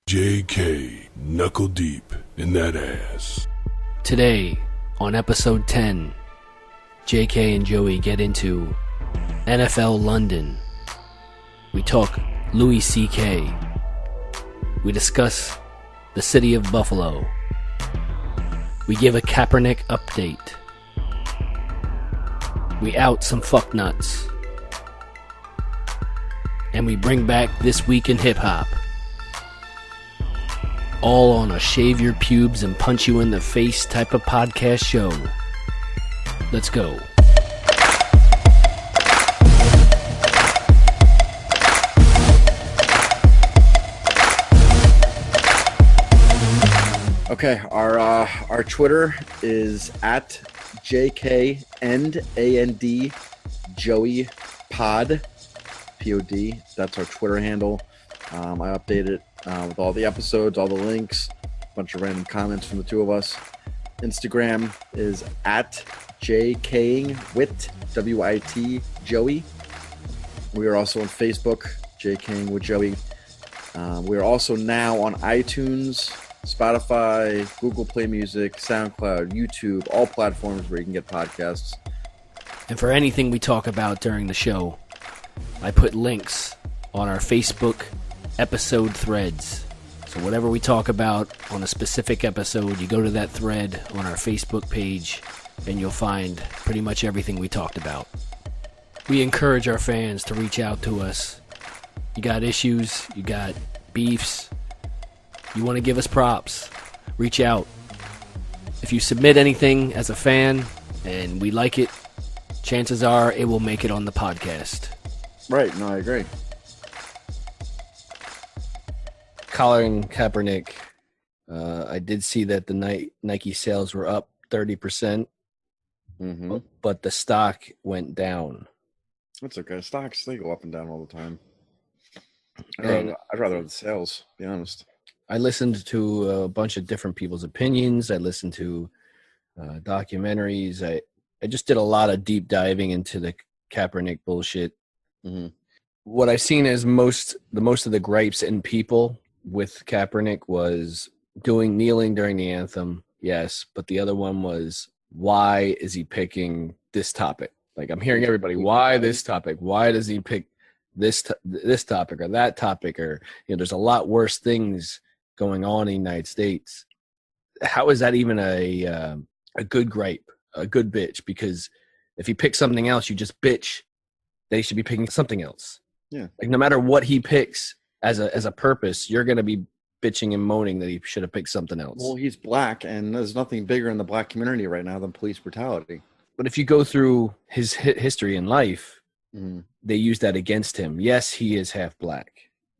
JK, knuckle deep in that ass. Today, on episode 10, JK and Joey get into NFL London. We talk Louis CK. We discuss the city of Buffalo. We give a Kaepernick update. We out some fucknuts. And we bring back This Week in HipHop. All on a shave your pubes and punch you in the face type of podcast show. Let's go. Okay, our Twitter is at JK'ing Joey Pod. P-O-D. That's our Twitter handle. I update it with all the episodes, all the links, a bunch of random comments from the two of us. Instagram is at JK'ing Wit, W-I-T, Joey. We are also on Facebook, JK'ing with Joey. We are also now on iTunes, Spotify, Google Play Music, SoundCloud, YouTube, all platforms where you can get podcasts. And for anything we talk about during the show, I put links on our Facebook episode threads. So whatever we talk about on a specific episode, you go to that thread on our Facebook page and you'll find pretty much everything we talked about. We encourage our fans to reach out to us. You got issues, you got beefs, you want to give us props, reach out. If you submit anything as a fan and we like it, chances are it will make it on the podcast. Right, no, I agree. Colin Kaepernick, I did see that the Nike sales were up 30%, but the stock went down. That's okay. Stocks, they go up and down all the time. I'd rather have the sales, to be honest. I listened to a bunch of different people's opinions. I listened to documentaries. I just did a lot of deep diving into the Kaepernick bullshit. Mm-hmm. What I've seen is most of the gripes in people with Kaepernick was kneeling during the anthem, yes, but the other one was, why is he picking this topic? Like, I'm hearing everybody, why this topic? Why does he pick this topic or that topic? Or, there's a lot worse things going on in the United States. How is that even a good gripe, a good bitch? Because if he picks something else, you just bitch. They should be picking something else. Yeah. Like, no matter what he picks as a purpose, you're going to be bitching and moaning that he should have picked something else. Well, he's black, and there's nothing bigger in the black community right now than police brutality. But if you go through his history in life, they use that against him. Yes, he is half black,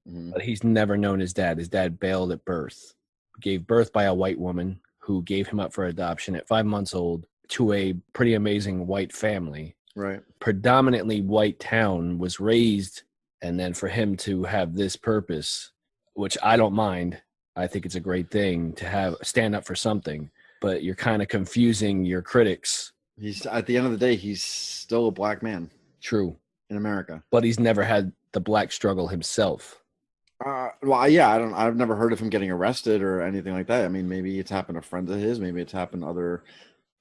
but he's never known his dad. His dad bailed at birth, gave birth by a white woman who gave him up for adoption at 5 months old to a pretty amazing white family. Right. Predominantly white town, was raised, and then for him to have this purpose, which I don't mind. I think it's a great thing to stand up for something, but you're kind of confusing your critics. He's, at the end of the day, he's still a black man. True. In America. But he's never had the black struggle himself. Well, yeah, I've never heard of him getting arrested or anything like that. I mean, maybe it's happened to friends of his, maybe it's happened to other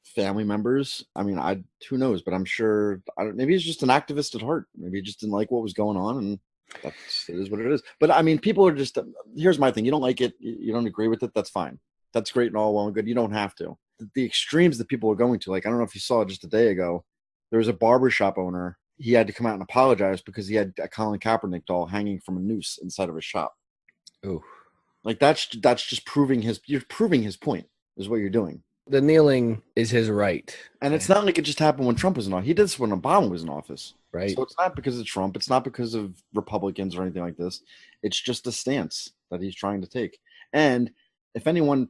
family members. I mean, who knows? But I'm sure maybe he's just an activist at heart. Maybe he just didn't like what was going on, and it is what it is. But I mean, people are just. Here's my thing: you don't like it, you don't agree with it. That's fine. That's great and all well and good. You don't have to. The extremes that people are going to, like, I don't know if you saw just a day ago, there was a barbershop owner. He had to come out and apologize because he had a Colin Kaepernick doll hanging from a noose inside of his shop. Oh, like that's just proving his point is what you're doing. The kneeling is his right. And it's not like it just happened when Trump was in office. He did this when Obama was in office. Right. So it's not because of Trump. It's not because of Republicans or anything like this. It's just a stance that he's trying to take. And if anyone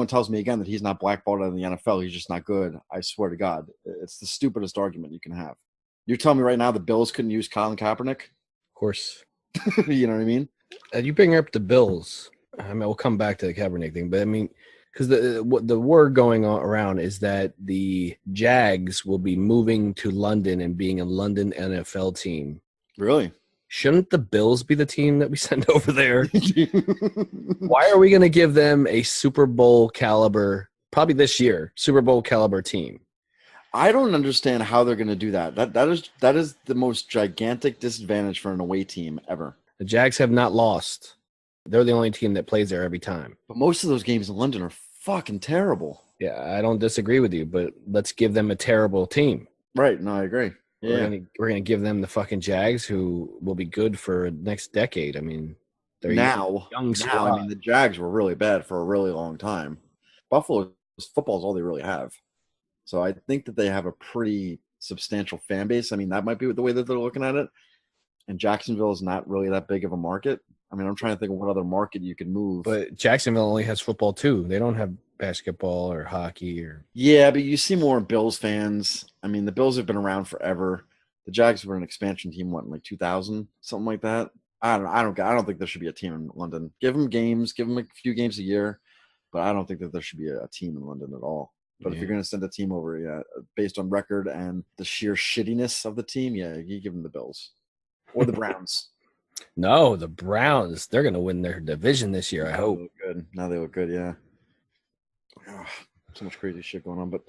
tells me again that he's not blackballed out of the NFL, he's just not good, I swear to God, it's the stupidest argument you can have. You're telling me right now the Bills couldn't use Colin Kaepernick? Of course. You know what I mean? You bring up the Bills. I mean, we'll come back to the Kaepernick thing, but I mean, because the word going around is that the Jags will be moving to London and being a London NFL team. Really? shouldn't the Bills be the team that we send over there? Why are we going to give them a Super Bowl caliber, probably this year, Super Bowl caliber team? I don't understand how they're going to do that. That is the most gigantic disadvantage for an away team ever. The Jags have not lost. They're the only team that plays there every time. But most of those games in London are fucking terrible. Yeah, I don't disagree with you, but let's give them a terrible team. Right. No, I agree. Yeah. We're gonna give them the fucking Jags, who will be good for next decade. I mean, they're young squad. I mean, the Jags were really bad for a really long time. Buffalo football is all they really have. So I think that they have a pretty substantial fan base. I mean, that might be the way that they're looking at it. And Jacksonville is not really that big of a market. I mean, I'm trying to think of what other market you could move. But Jacksonville only has football too. They don't have basketball or hockey or. Yeah, but you see more Bills fans. I mean, the Bills have been around forever. The Jags were an expansion team, what, in like 2000, something like that. I don't think there should be a team in London. Give them games, give them a few games a year, but I don't think that there should be a team in London at all. But if you're going to send a team over, yeah, based on record and the sheer shittiness of the team, yeah, you give them the Bills or the Browns. No, the Browns. They're going to win their division this year, I hope. Good. Now they look good, yeah. Oh, so much crazy shit going on, but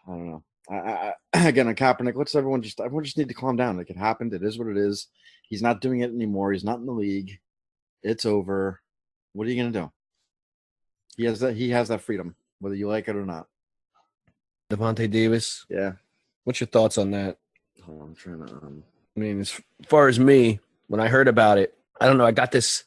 I don't know. I again, on Kaepernick, everyone just need to calm down. Like, it happened. It is what it is. He's not doing it anymore. He's not in the league. It's over. What are you going to do? He has that freedom, whether you like it or not. Devontae Davis. Yeah. What's your thoughts on that? Hold on, I'm trying to. I mean, as far as me, when I heard about it, I don't know. I got this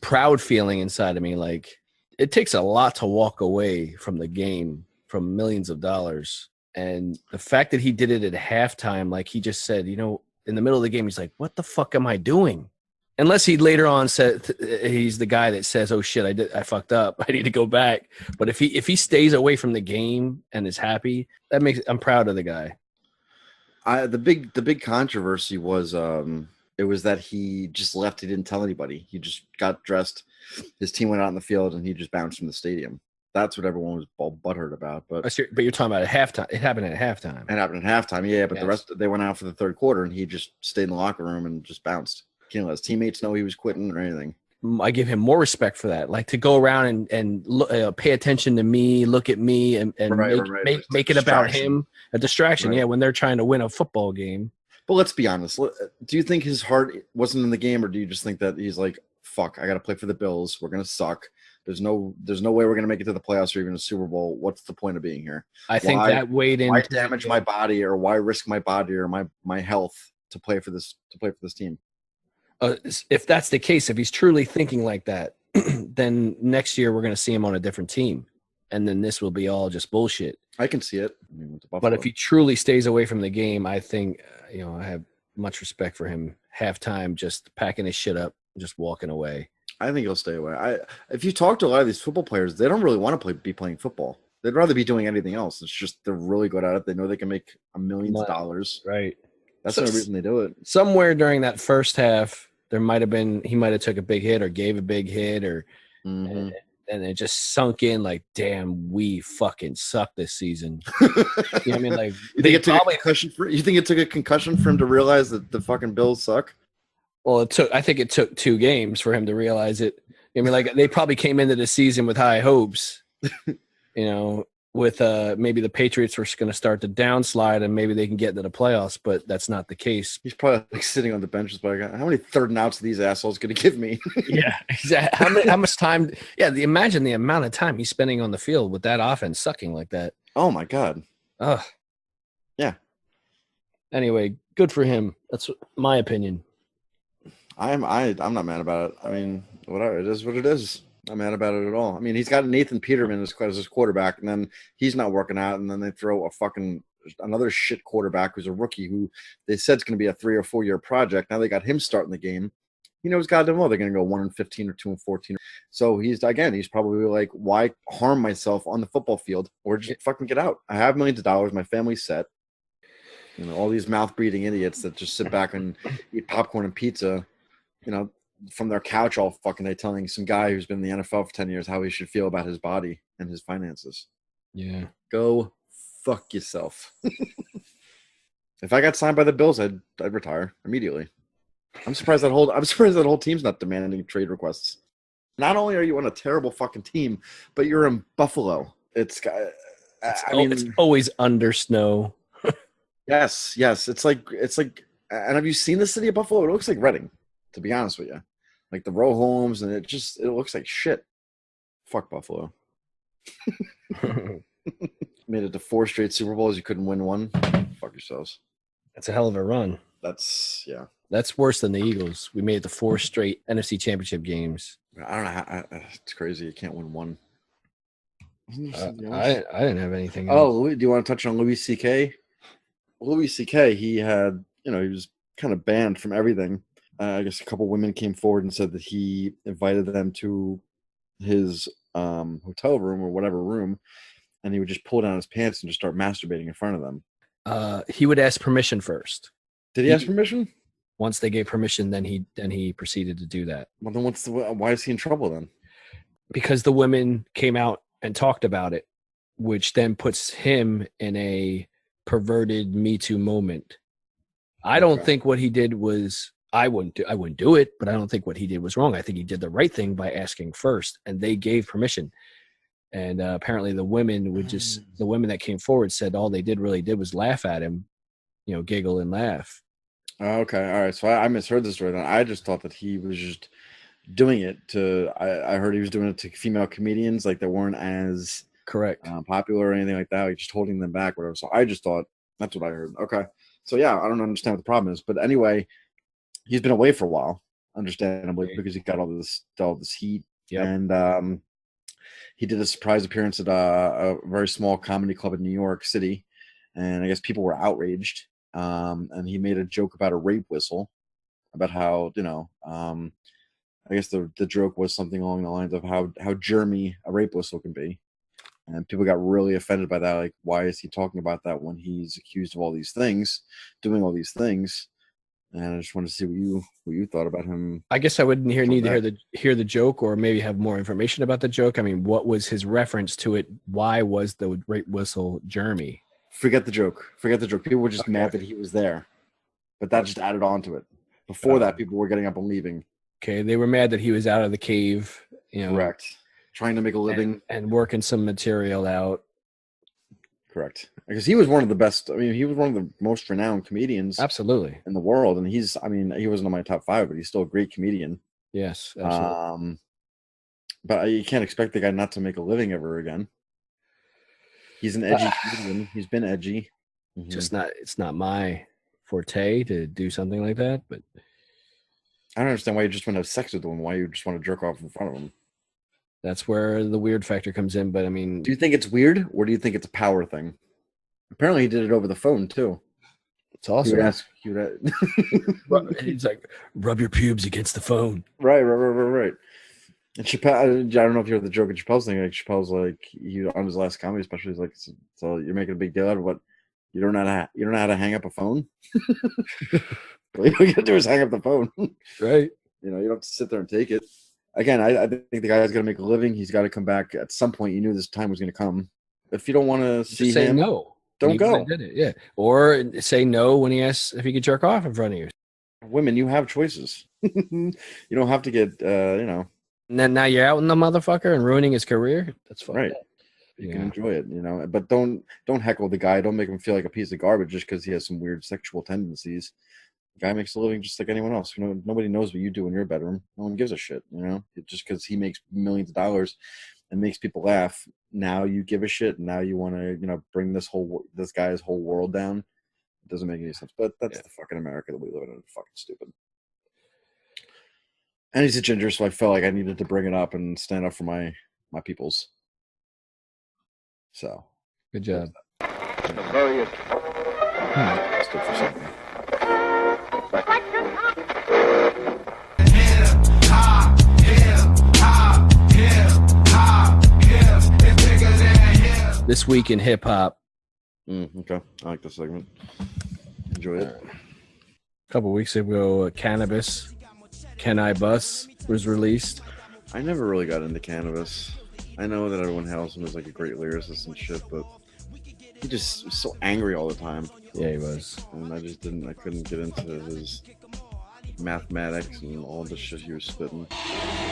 proud feeling inside of me. Like, it takes a lot to walk away from the game, from millions of dollars. And the fact that he did it at halftime, like he just said, in the middle of the game, he's like, what the fuck am I doing? Unless he later on said he's the guy that says, "Oh shit, I fucked up. I need to go back." But if he stays away from the game and is happy, I'm proud of the guy. The big controversy was it was that he just left. He didn't tell anybody. He just got dressed. His team went out in the field and he just bounced from the stadium. That's what everyone was all butthurt about. But you're talking about at halftime. It happened at halftime. It happened at halftime. Yeah, but yes. They went out for the third quarter and he just stayed in the locker room and just bounced. Can't let his teammates know he was quitting or anything. I give him more respect for that. Like, to go around and look, pay attention to me, look at me, and make it about him. A distraction, right. Yeah, when they're trying to win a football game. But let's be honest. Do you think his heart wasn't in the game, or do you just think that he's like, fuck, I got to play for the Bills. We're going to suck. There's no way we're going to make it to the playoffs or even a Super Bowl. What's the point of being here? I think that weighed in. Why damage my body, or why risk my body or my health to play for this team? If that's the case, if he's truly thinking like that, then next year we're going to see him on a different team, and then this will be all just bullshit. I can see it. But if he truly stays away from the game, I think I have much respect for him. Halftime, just packing his shit up, just walking away. I think he'll stay away. If you talk to a lot of these football players, they don't really want to be playing football. They'd rather be doing anything else. It's just they're really good at it. They know they can make millions of dollars. Right. That's the only reason they do it. Somewhere during that first half, he might have took a big hit or gave a big hit, or and it just sunk in like, damn, we fucking suck this season. You know what I mean? Like, you think it took a concussion for him to realize that the fucking Bills suck? Well, I think it took 2 games for him to realize it. I mean, like, they probably came into the season with high hopes, with maybe the Patriots were going to start to downslide and maybe they can get into the playoffs, but that's not the case. He's probably like sitting on the bench, like, how many third and outs are these assholes going to give me? Yeah, exactly. How much time? Yeah, imagine the amount of time he's spending on the field with that offense sucking like that. Oh my God. Ugh. Yeah. Anyway, good for him. That's my opinion. I'm not mad about it. I mean, whatever, it is what it is. I'm mad about it at all. I mean, he's got Nathan Peterman as his quarterback, and then he's not working out, and then they throw another shit quarterback who's a rookie who they said is going to be a 3 or 4 year project. Now they got him starting the game. He knows goddamn well they're going to go 1-15 or 2-14. So he's probably like, why harm myself on the football field, or just fucking get out? I have millions of dollars. My family's set. All these mouth breathing idiots that just sit back and eat popcorn and pizza, from their couch all fucking day, telling some guy who's been in the NFL for 10 years how he should feel about his body and his finances. Yeah. Go fuck yourself. If I got signed by the Bills, I'd retire immediately. I'm surprised that whole team's not demanding trade requests. Not only are you on a terrible fucking team, but you're in Buffalo. It's always under snow. Yes. It's like, and have you seen the city of Buffalo? It looks like Reading, to be honest with you. Like the row homes, and it looks like shit. Fuck Buffalo. Made it to 4 straight Super Bowls. You couldn't win one. Fuck yourselves. That's a hell of a run. That's worse than the Eagles. We made it to 4 straight NFC Championship games. I don't know. It's crazy. You can't win one. I didn't have anything. Oh, do you want to touch on Louis CK? Louis CK, he had, he was kind of banned from everything. I guess a couple women came forward and said that he invited them to his hotel room or whatever room, and he would just pull down his pants and just start masturbating in front of them. He would ask permission first. Did he ask permission? Once they gave permission, then he proceeded to do that. Well, then why is he in trouble then? Because the women came out and talked about it, which then puts him in a perverted Me Too moment. I don't think what he did was I wouldn't do it, but I don't think what he did was wrong. I think he did the right thing by asking first, and they gave permission. And apparently the women that came forward said all they really did was laugh at him, giggle and laugh. Okay, all right. So I misheard the story then. I just thought that he was just doing it to. I heard he was doing it to female comedians, like they weren't as correct popular or anything like that. Like just holding them back, whatever. So I just thought that's what I heard. Okay, so yeah, I don't understand what the problem is, but anyway, he's been away for a while, understandably, because he got all this heat. Yeah, and he did a surprise appearance at a very small comedy club in New York City, and I guess people were outraged. And he made a joke about a rape whistle, about how, I guess the joke was something along the lines of how germy a rape whistle can be. And people got really offended by that. Like, why is he talking about that when he's accused of all these things, doing all these things? And I just wanted to see what you thought about him. I guess I wouldn't need to hear the joke, or maybe have more information about the joke. I mean, what was his reference to it? Why was the rape whistle germy? Forget the joke. People were just mad that he was there, but that just added on to it. Before that, people were getting up and leaving. Okay, they were mad that he was out of the cave. Correct. Trying to make a living and working some material out. Correct. Because he was one of the best. I mean, he was one of the most renowned comedians, absolutely, in the world. And he wasn't on my top 5, but he's still a great comedian. Yes, absolutely. But you can't expect the guy not to make a living ever again. He's an edgy comedian. He's been edgy. Mm-hmm. It's not my forte to do something like that, but I don't understand why you just want to have sex with him. Why you just want to jerk off in front of him. That's where the weird factor comes in. But I mean, do you think it's weird, or do you think it's a power thing? Apparently, he did it over the phone too. It's awesome. He's like, rub your pubes against the phone. Right. And Chappelle, I don't know if you heard the joke at Chappelle's thing. Like Chappelle's like, he on his last comedy special, he's like, so you're making a big deal out of what? You don't know how to hang up a phone. All you gotta do is hang up the phone, right? You don't have to sit there and take it. Again, I think the guy's got to make a living. He's got to come back at some point. You knew this time was going to come. If you don't want to see him, no. Don't go. Did it, yeah. Or say no when he asks if he could jerk off in front of you. Women, you have choices. You don't have to get, And then now you're out in the motherfucker and ruining his career. That's fine. Right. You can enjoy it, but don't heckle the guy. Don't make him feel like a piece of garbage just because he has some weird sexual tendencies. The guy makes a living just like anyone else. Nobody knows what you do in your bedroom. No one gives a shit. Just because he makes millions of dollars and makes people laugh. Now you give a shit. And now you want to, bring this guy's whole world down. It doesn't make any sense. But that's the fucking America that we live in. It's fucking stupid. And he's a ginger, so I felt like I needed to bring it up and stand up for my peoples. So good job. Stood for something. This week in hip hop. Okay, I like this segment. Enjoy it. A couple weeks ago, Cannabis, Can I Bus was released. I never really got into Cannabis. I know that everyone hails him as like a great lyricist and shit, but he just was so angry all the time. Yeah, he was. And I couldn't get into his mathematics and all the shit he was spitting.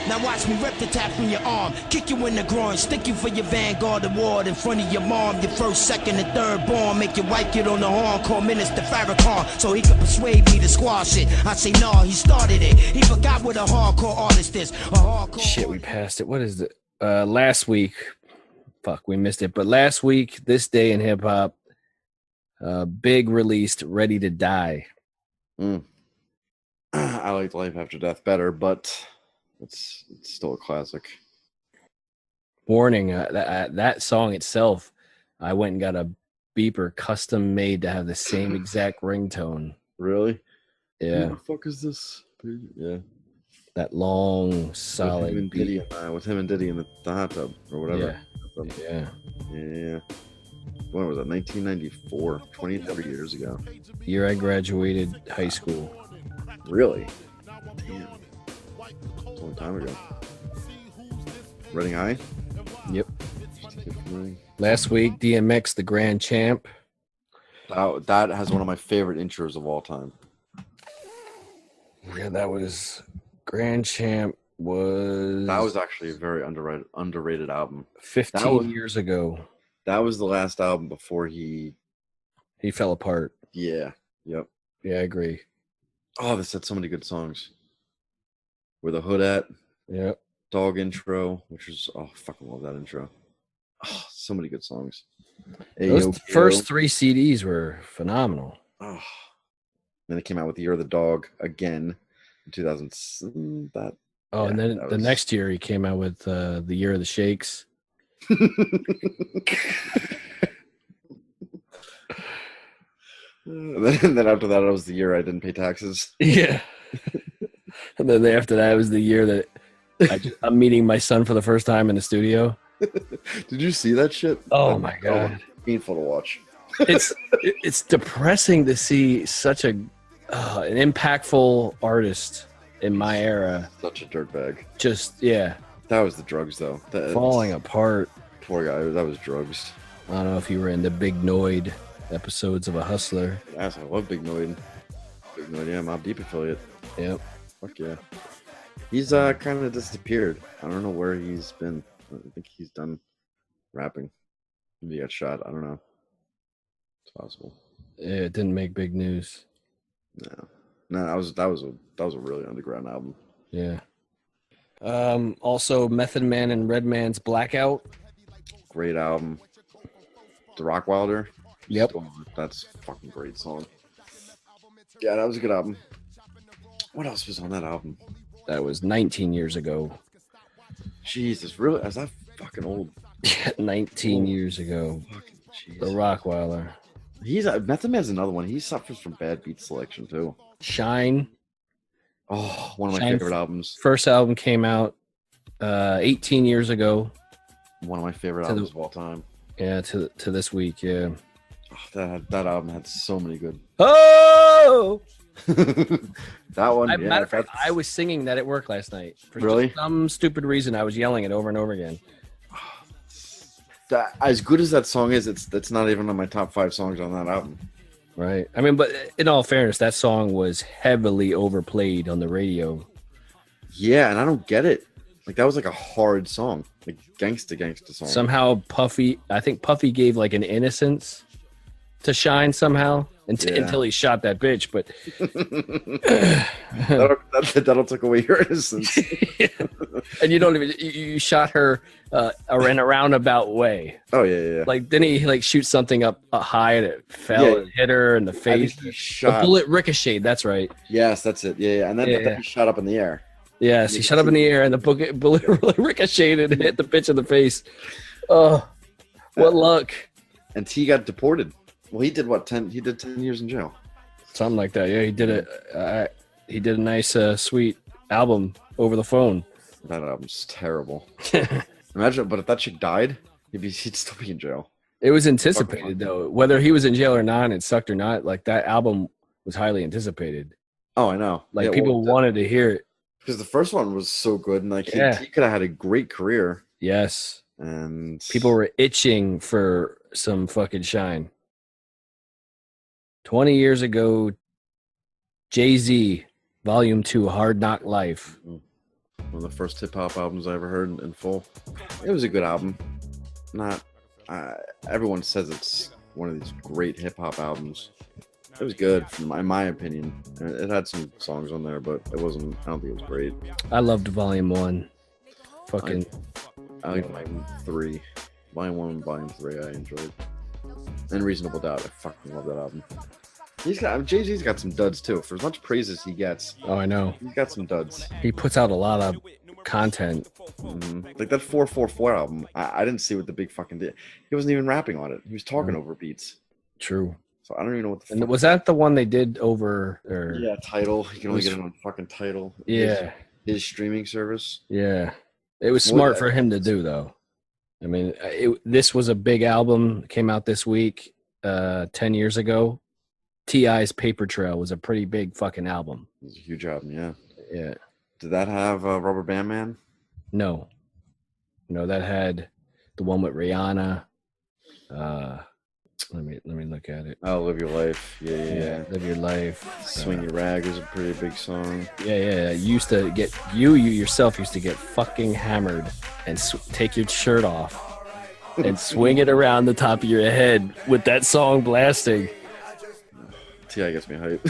Now watch me rip the tap from your arm, kick you in the groin, stick you for your Vanguard award in front of your mom, your first, second, and third born, make your wife get on the horn, call Minister Farrakhan, so he could persuade me to squash it. I say no, he started it. He forgot what a hardcore artist is. Shit, we passed it. What is it? Last week, fuck, we missed it. But last week, this day in hip hop, Big released "Ready to Die." I like Life After Death better, but it's still a classic. Warning, that song itself, I went and got a beeper custom made to have the same exact ringtone. Really? Yeah. Who the fuck is this? Yeah. That long, solid beat. With him and Diddy in the hot tub or whatever. Yeah. Yeah. When was that? 1994, 23 years ago. Year I graduated high school. Really? Damn. That's a long time ago. Reading High? Yep. Last week, DMX, the grand champ. That has one of my favorite intros of all time. Yeah, that was Grand Champ was... That was actually a very underrated album. 15 years ago. That was the last album before he fell apart. Yeah. Yep. Yeah, I agree. Oh, this had so many good songs. Where the Hood At. Yep. Dog intro, which was, I fucking love that intro. Oh, so many good songs. Those first 3 CDs were phenomenal. Oh. Then it came out with Year of the Dog again in 2000. And then the next year he came out with the Year of the Shakes. And then after that, it was the year I didn't pay taxes. Yeah. And then after that, it was the year that I'm meeting my son for the first time in the studio. Did you see that shit? Oh my god, painful to watch. It's depressing to see such an impactful artist in my era. Such a dirtbag. Just that was the drugs though. Falling apart. Poor guy. That was drugs. I don't know if you were in the Big Noid episodes of A Hustler. Yes, I love Big Noid. Big Noid, yeah, Mobb Deep affiliate. Yep. Fuck yeah. He's kind of disappeared. I don't know where he's been. I think he's done rapping. Maybe he got shot. I don't know. It's possible. Yeah, it didn't make big news. No, that was a really underground album. Yeah. Also, Method Man and Redman's Blackout. Great album. The Rockwilder. Yep. That's a fucking great song. Yeah, that was a good album. What else was on that album? That was 19 years ago. Jesus, really? Is that fucking old? Yeah, 19 years ago. Fucking jeez. The Rockwilder. Method Man's another one. He suffers from bad beat selection too. Shine. Oh, one of my favorite albums. First album came out 18 years ago. One of my favorite albums of all time. Yeah, to this week, yeah. Oh, that album had so many good. Oh! That one. Matter of fact, I was singing that at work last night. For some stupid reason, I was yelling it over and over again. As good as that song is, it's not even on my top 5 songs on that album. Right. I mean, but in all fairness, that song was heavily overplayed on the radio. Yeah, and I don't get it. Like, that was like a hard song. Like, gangsta song. Somehow I think Puffy gave like an innocence to Shine somehow until he shot that bitch. But that'll take away your innocence. Yeah. And you shot her in a roundabout way. Oh yeah. Like, didn't he like shoot something up high and it fell and hit her in the face? The bullet ricocheted. That's right. Yes, that's it. Yeah. And then he shot up in the air. Yes, he shot up in the air and the bullet ricocheted and hit the bitch in the face. Oh, what luck! And T got deported. Well, he did what? 10 years in jail. Something like that. Yeah, he did it. He did a nice, sweet album over the phone. That album's terrible. Imagine, but if that chick died, he'd still be in jail. It was anticipated though, whether he was in jail or not, and it sucked or not. Like, that album was highly anticipated. Oh, I know. Like, people wanted to hear it because the first one was so good, and like he could have had a great career. Yes, and people were itching for some fucking Shine. 20 years ago, Jay-Z, Volume 2, Hard Knock Life. One of the first hip-hop albums I ever heard in full. It was a good album. Not everyone says it's one of these great hip-hop albums. It was good, in my opinion. It had some songs on there, but it wasn't. I don't think it was great. I loved Volume 1. Fucking. I like Volume 3. Volume 1 and Volume 3 I enjoyed. And Reasonable Doubt. I fucking love that album. Jay-Z's got some duds too. For as much praise as he gets. Oh, I know. He's got some duds. He puts out a lot of content. Like that 444 album. I didn't see what the big fucking did. He wasn't even rapping on it. He was talking over beats. True. So I don't even know what the fuck. And was that the one they did over? Or... Yeah, Tidal. You can only get it on fucking Tidal. Yeah. His streaming service. Yeah. It was smart for him to do, though. I mean, this was a big album. Came out this week, 10 years ago. T.I.'s Paper Trail was a pretty big fucking album. It was a huge album, yeah. Yeah. Did that have Rubber Band Man? No. No, that had the one with Rihanna. Let me look at it. Oh, Live Your Life. Yeah. Live Your Life. Swing Your Rag is a pretty big song. Yeah. You used to get you yourself used to get fucking hammered and take your shirt off and swing it around the top of your head with that song blasting. T.I. gets me hype.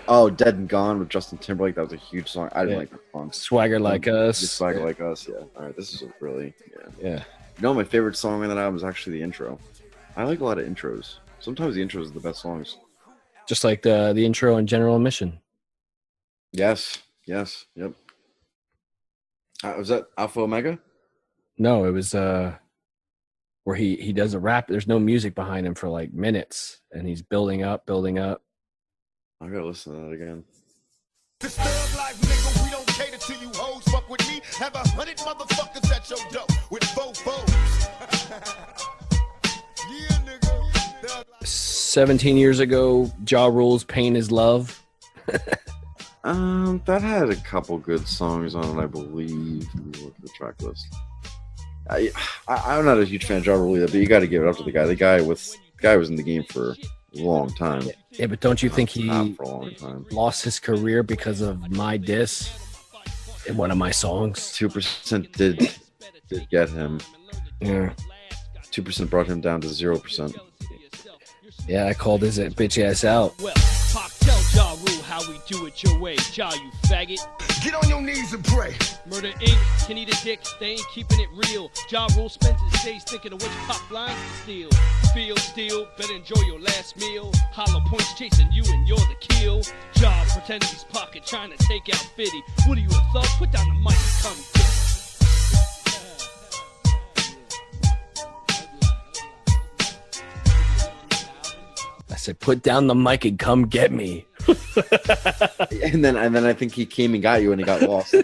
Oh, Dead and Gone with Justin Timberlake. That was a huge song. I didn't like that song. Swagger Like Us. Swagger Like Us, yeah. All right, this is really, yeah. You know, my favorite song on that album is actually the intro. I like a lot of intros. Sometimes the intros are the best songs. Just like the intro in General Admission. Yes, yep. Was that Alpha Omega? No, it was where he does a rap. There's no music behind him for like minutes, and he's building up. I gotta listen to that again. This thug life, nigga, we don't cater to you hoes. Fuck with me, have 100 motherfuckers at your door with fofos. Yeah, nigga. 17 years ago, Ja Rule's Pain Is Love. That had a couple good songs on it, I believe. Let me look at the track list. I'm not a huge fan of Ja Rule either, but you got to give it up to the guy. The guy was in the game for a long time. Yeah, but don't you think he for a long time. Lost his career because of my diss in one of my songs? 2% did get him. Yeah. 2% brought him down to 0%. Yeah, I called his bitch ass out. Well, Pac, tell Ja Rule how we do it your way. Ja, you faggot. Get on your knees and pray. Murder Inc. can eat a dick, they ain't keeping it real. Ja Rule spends his days thinking of which Pac lines to steal. Feel steel, better enjoy your last meal. Hollow points chasing you and you're the kill. Ja pretending he's pocket trying to take out 50. What are you, a thug? Put down the mic and come get it. I said, put down the mic and come get me. and then I think he came and got you and he got lost. Yeah,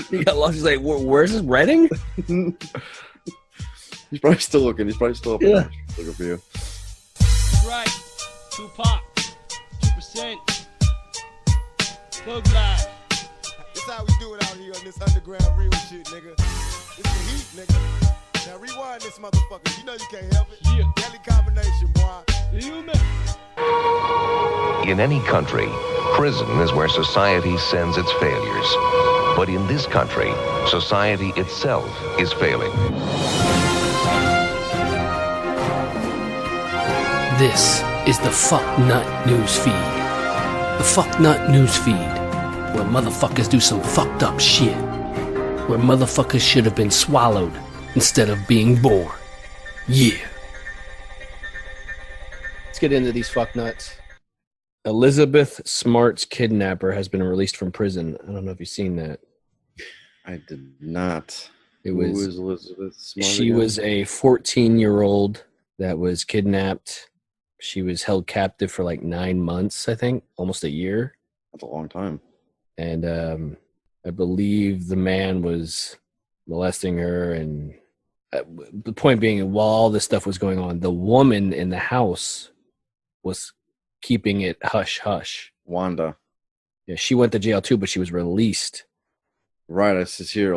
he got lost. He's like, where's this Reading? He's probably still looking. He's probably still up there looking for you. Right. Tupac. 2%. Thug Life. This how we do it out here on this underground real shit, nigga. It's the heat, nigga. Now rewind this motherfucker. You know you can't help it. Yeah. Deadly combination, boy. You know. In any country, prison is where society sends its failures. But in this country, society itself is failing. This is the FuckNut News Feed. The FuckNut News Feed, where motherfuckers do some fucked up shit. Where motherfuckers should have been swallowed instead of being born. Yeah. Let's get into these fucknuts. Elizabeth Smart's kidnapper has been released from prison. I don't know if you've seen that. I did not. Who was Elizabeth Smart? She was a 14-year-old that was kidnapped. She was held captive for like 9 months, I think, almost a year. That's a long time. And I believe the man was molesting her. And the point being, while all this stuff was going on, the woman in the house was keeping it hush hush. Wanda. Yeah, she went to jail too, but she was released. Right, it says here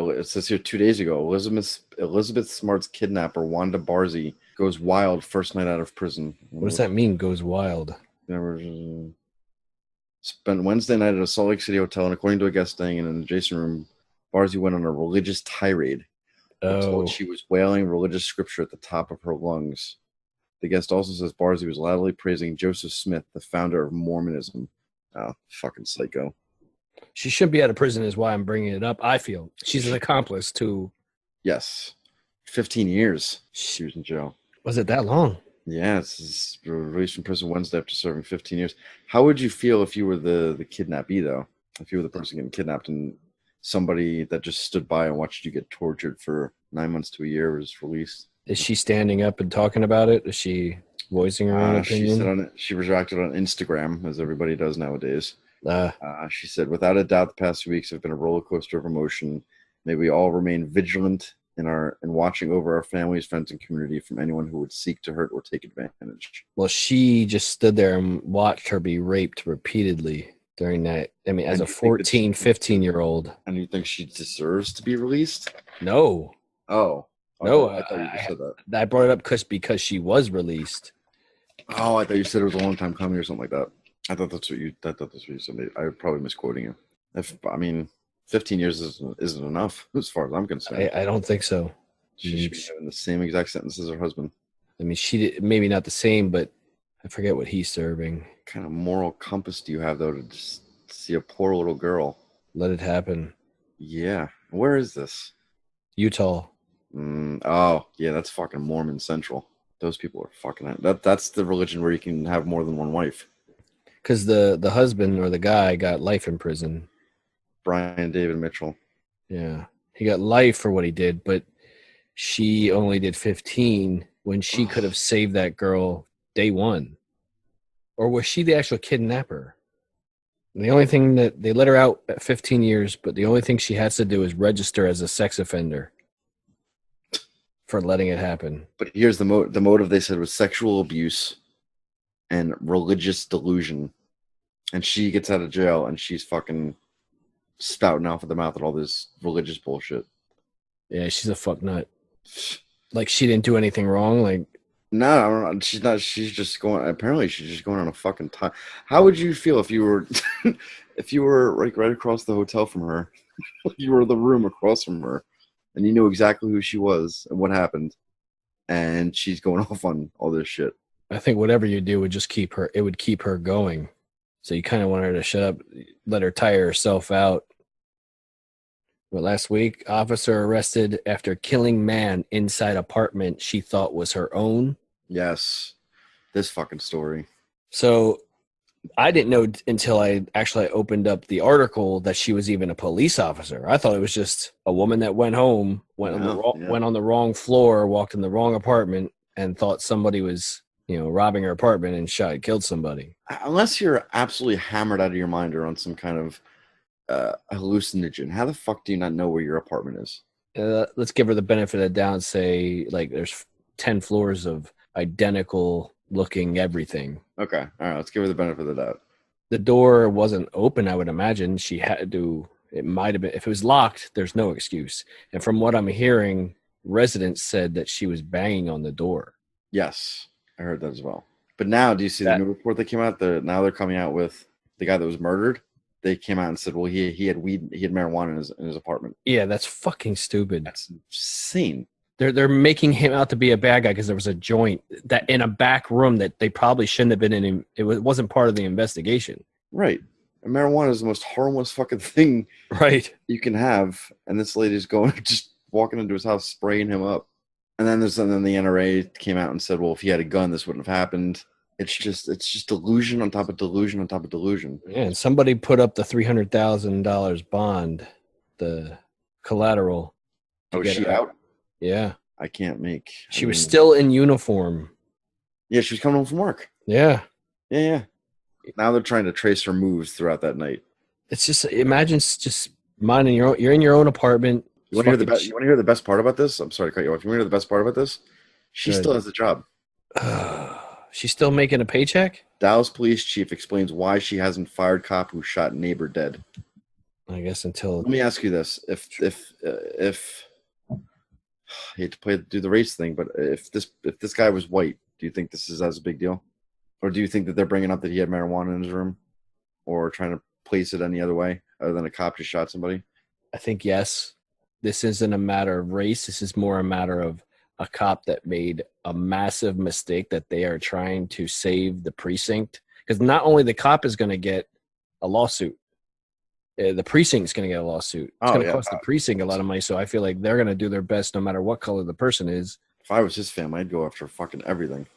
2 days ago, Elizabeth Smart's kidnapper, Wanda Barzee, goes wild first night out of prison. What does that mean? Goes wild. Spent Wednesday night at a Salt Lake City hotel, and according to a guest staying in an adjacent room, Barzy went on a religious tirade. Oh, She was wailing religious scripture at the top of her lungs. The guest also says Barzy was loudly praising Joseph Smith, the founder of Mormonism. Oh, fucking psycho. she should be out of prison is why I'm bringing it up. I feel she's an accomplice to. Yes. 15 years she was in jail. Was it that long? Yeah, it's released from prison Wednesday after serving 15 years. How would you feel if you were the kidnappee, though? If you were the person getting kidnapped and somebody that just stood by and watched you get tortured for 9 months to a year was released? Is she standing up and talking about it? Is she voicing her own opinion? She reacted on Instagram, as everybody does nowadays. Uh, She said, without a doubt, the past few weeks have been a roller coaster of emotion. May we all remain vigilant in watching over our families, friends, and community from anyone who would seek to hurt or take advantage. well, she just stood there and watched her be raped repeatedly during that. I mean, as a 14, 15-year-old. And you think she deserves to be released? No. Oh. No, I thought you just said that. I brought it up because she was released. Oh, I thought you said it was a long time coming or something like that. I thought that's what you said. I was probably misquoting you. 15 years isn't enough as far as I'm concerned. I don't think so. She should be having the same exact sentence as her husband. I mean, she did, maybe not the same, but I forget what he's serving. What kind of moral compass do you have, though, to just see a poor little girl? Let it happen. Yeah. Where is this? Utah. Oh, yeah, that's fucking Mormon Central. Those people are fucking... That's the religion where you can have more than one wife. Because the husband or the guy got life in prison. Brian David Mitchell. Yeah. He got life for what he did, but she only did 15 when she could have saved that girl day one. Or was she the actual kidnapper? And the only thing that they let her out at 15 years, but the only thing she has to do is register as a sex offender for letting it happen. But here's the motive they said was sexual abuse and religious delusion. And she gets out of jail and she's fucking spouting off at the mouth at all this religious bullshit. Yeah, she's a fuck nut. Like she didn't do anything wrong. Like no, I don't know. She's not. She's just going. Apparently, she's just going on a fucking time. How would you feel if you were, if you were like right across the hotel from her, you were the room across from her, and you knew exactly who she was and what happened, and she's going off on all this shit? I think whatever you do would just keep her. It would keep her going. So you kind of want her to shut up, let her tire herself out. But last week, officer arrested after killing man inside apartment she thought was her own. Yes, this fucking story. So I didn't know until I actually opened up the article that she was even a police officer. I thought it was just a woman that went home, went on the wrong floor, walked in the wrong apartment, and thought somebody was, robbing her apartment and killed somebody. Unless you're absolutely hammered out of your mind or on some kind of hallucinogen, how the fuck do you not know where your apartment is? Let's give her the benefit of the doubt and say, like, there's 10 floors of identical looking everything. Okay, all right, let's give her the benefit of the doubt. The door wasn't open, I would imagine. She had to, it might have been, if it was locked, there's no excuse. And from what I'm hearing, residents said that she was banging on the door. Yes, I heard that as well. But now, do you see the new report that came out? Now they're coming out with the guy that was murdered. They came out and said, well, he had weed, he had marijuana in his apartment. Yeah, that's fucking stupid. That's insane. They're making him out to be a bad guy because there was a joint that in a back room that they probably shouldn't have been in. It wasn't part of the investigation. Right. And marijuana is the most harmless fucking thing right you can have. And this lady's going, just walking into his house, spraying him up. And then the NRA came out and said, well, if he had a gun, this wouldn't have happened. It's just delusion on top of delusion on top of delusion. Yeah, and somebody put up the $300,000 bond, the collateral. Oh, is she out? Yeah. I can't make. She was still in uniform. Yeah, she was coming home from work. Yeah. Yeah. Now they're trying to trace her moves throughout that night. It's just, imagine just minding your own. You're in your own apartment. You want to hear the best part about this? I'm sorry to cut you off. You want to hear the best part about this? She still has the job. She's still making a paycheck? Dallas police chief explains why she hasn't fired cop who shot neighbor dead. I guess until... Let me ask you this. If I hate to do the race thing, but if this guy was white, do you think this is as a big deal? Or do you think that they're bringing up that he had marijuana in his room, or trying to place it any other way other than a cop just shot somebody? I think yes. This isn't a matter of race. This is more a matter of a cop that made a massive mistake that they are trying to save the precinct. Because not only the cop is going to get a lawsuit, the precinct's going to get a lawsuit. It's going to cost the precinct a lot of money. So I feel like they're going to do their best no matter what color the person is. If I was his family, I'd go after fucking everything.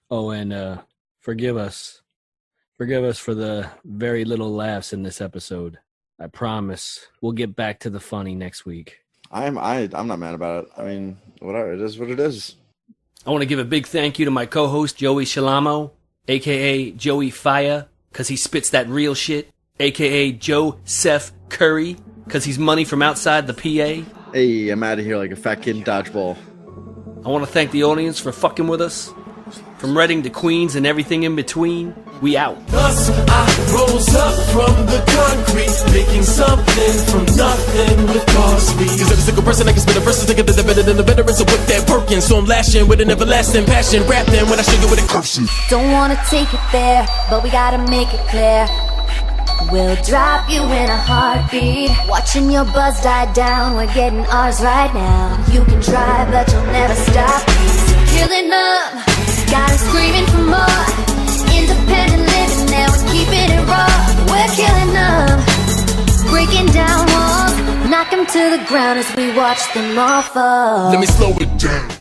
Oh, and forgive us. Forgive us for the very little laughs in this episode. I promise we'll get back to the funny next week. I'm not mad about it. I mean, whatever. It is what it is. I want to give a big thank you to my co-host, Joey Shalamo, a.k.a. Joey Fire, because he spits that real shit, a.k.a. Joe Seth Curry, because he's money from outside the PA. Hey, I'm out of here like a fat kid in dodgeball. I want to thank the audience for fucking with us. From Reading to Queens and everything in between, we out. Thus I rose up from the concrete, making something from nothing with cost me. Cause every single person I can spit a verse is thinking that they're better than the veterans. So whip that Perkins, so I'm lashing with an everlasting passion. Rap them when I show you with a curse. Don't wanna take it there, but we gotta make it clear. We'll drop you in a heartbeat. Watching your buzz die down, we're getting ours right now. You can try, but you'll never stop. Killing up, got 'em screaming for more. Independent living, now we're keeping it raw. We're killing up, breaking down walls. Knock 'em to the ground as we watch them all fall. Let me slow it down.